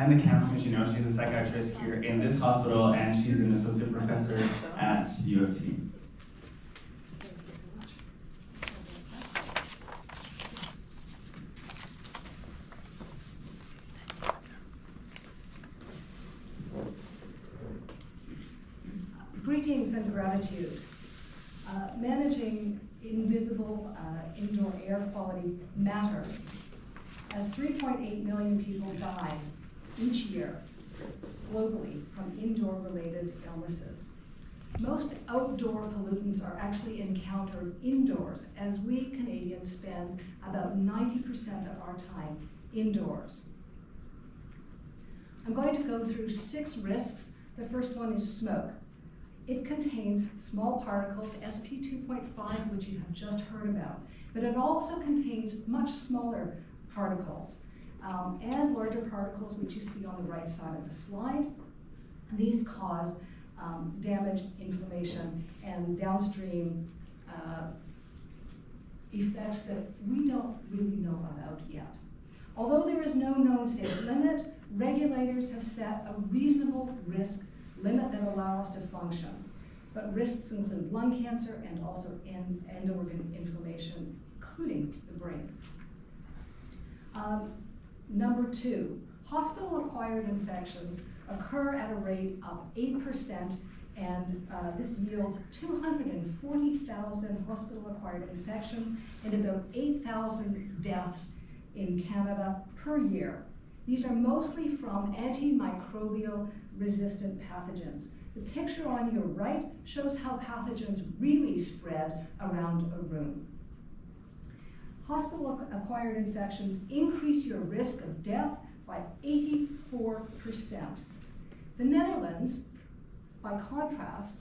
Diane de Camps Meschino. She's a psychiatrist here in this hospital, and she's an associate professor at U of T. Greetings and gratitude. Managing invisible indoor air quality matters, as 3.8 million people die each year globally from indoor-related illnesses. Most outdoor pollutants are actually encountered indoors, as we Canadians spend about 90% of our time indoors. I'm going to go through 6 risks. The first one is smoke. It contains small particles, SP 2.5, which you have just heard about, but it also contains much smaller particles and larger particles, which you see on the right side of the slide. These cause damage, inflammation, and downstream effects that we don't really know about yet. Although there is no known safe limit, regulators have set a reasonable risk limit that allow us to function. But risks include lung cancer and also end organ inflammation, including the brain. Number 2, hospital-acquired infections occur at a rate of 8%, and this yields 240,000 hospital-acquired infections and about 8,000 deaths in Canada per year. These are mostly from antimicrobial resistant pathogens. The picture on your right shows how pathogens really spread around a room. Hospital-acquired infections increase your risk of death by 84%. The Netherlands, by contrast,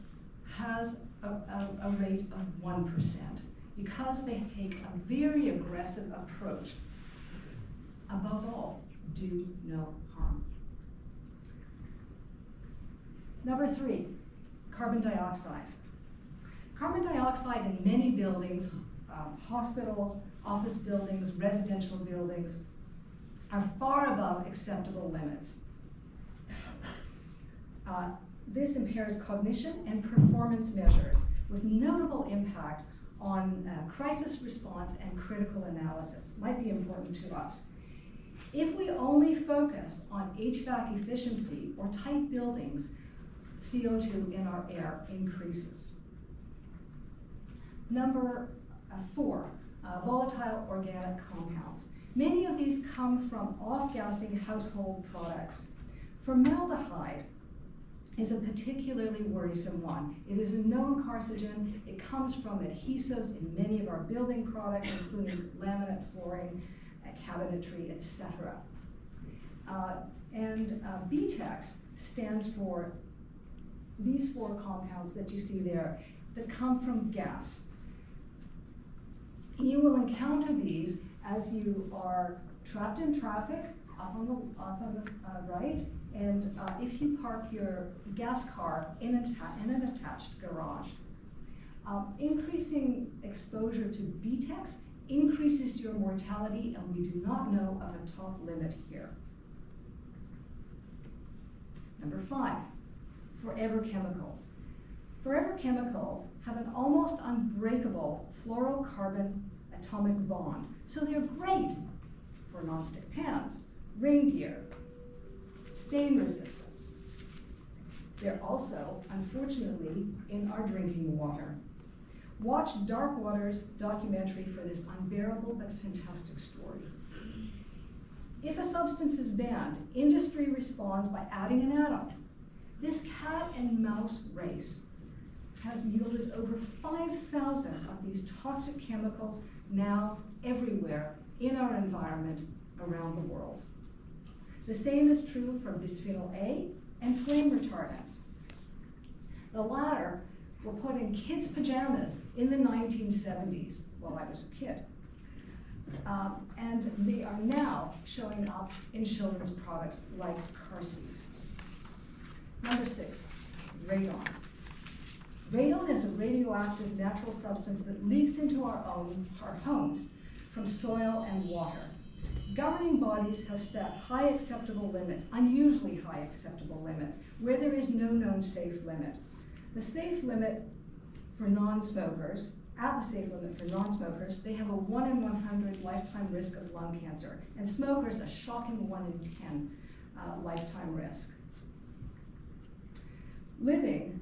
has a rate of 1% because they take a very aggressive approach. Above all, do no harm. Number 3, carbon dioxide. Carbon dioxide in many buildings, hospitals, office buildings, residential buildings, are far above acceptable limits. This impairs cognition and performance measures with notable impact on crisis response and critical analysis. Might be important to us. If we only focus on HVAC efficiency or tight buildings, CO2 in our air increases. Number 4, volatile organic compounds. Many of these come from off-gassing household products. Formaldehyde is a particularly worrisome one. It is a known carcinogen. It comes from adhesives in many of our building products, including laminate flooring, cabinetry, etc. BTEX stands for these 4 compounds that you see there that come from gas. You will encounter these as you are trapped in traffic up on the right, and if you park your gas car in an attached garage. Increasing exposure to BTEX increases your mortality, and we do not know of a top limit here. Number 5, forever chemicals. Forever chemicals have an almost unbreakable fluorocarbon atomic bond, so they're great for nonstick pans, rain gear, stain resistance. They're also, unfortunately, in our drinking water. Watch Dark Water's documentary for this unbearable but fantastic story. If a substance is banned, industry responds by adding an atom. This cat and mouse race has yielded over 5,000 of these toxic chemicals now everywhere in our environment around the world. The same is true for bisphenol A and flame retardants. The latter were put in kids' pajamas in the 1970s while I was a kid. And they are now showing up in children's products like car seats. Number 6, radon. Radon is a radioactive natural substance that leaks into our homes from soil and water. Governing bodies have set high acceptable limits, unusually high acceptable limits, where there is no known safe limit. The safe limit for non-smokers, at the safe limit for non-smokers, they have a 1 in 100 lifetime risk of lung cancer, and smokers a shocking 1 in 10 lifetime risk. Living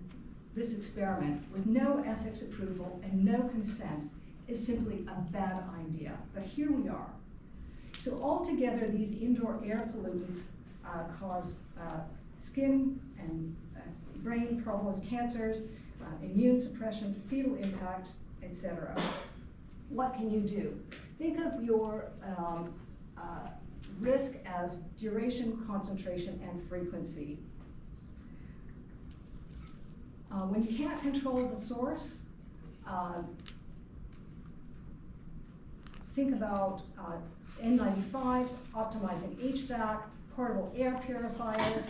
this experiment with no ethics approval and no consent is simply a bad idea, but here we are. So altogether, these indoor air pollutants cause skin and brain problems, cancers, immune suppression, fetal impact, etc. What can you do? Think of your risk as duration, concentration, and frequency. When you can't control the source, think about N95s, optimizing HVAC, portable air purifiers,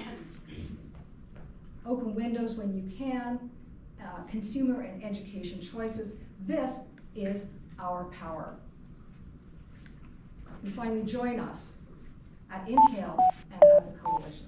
open windows when you can, consumer and education choices. This is our power. And finally, join us at Inhale and at the Coalition.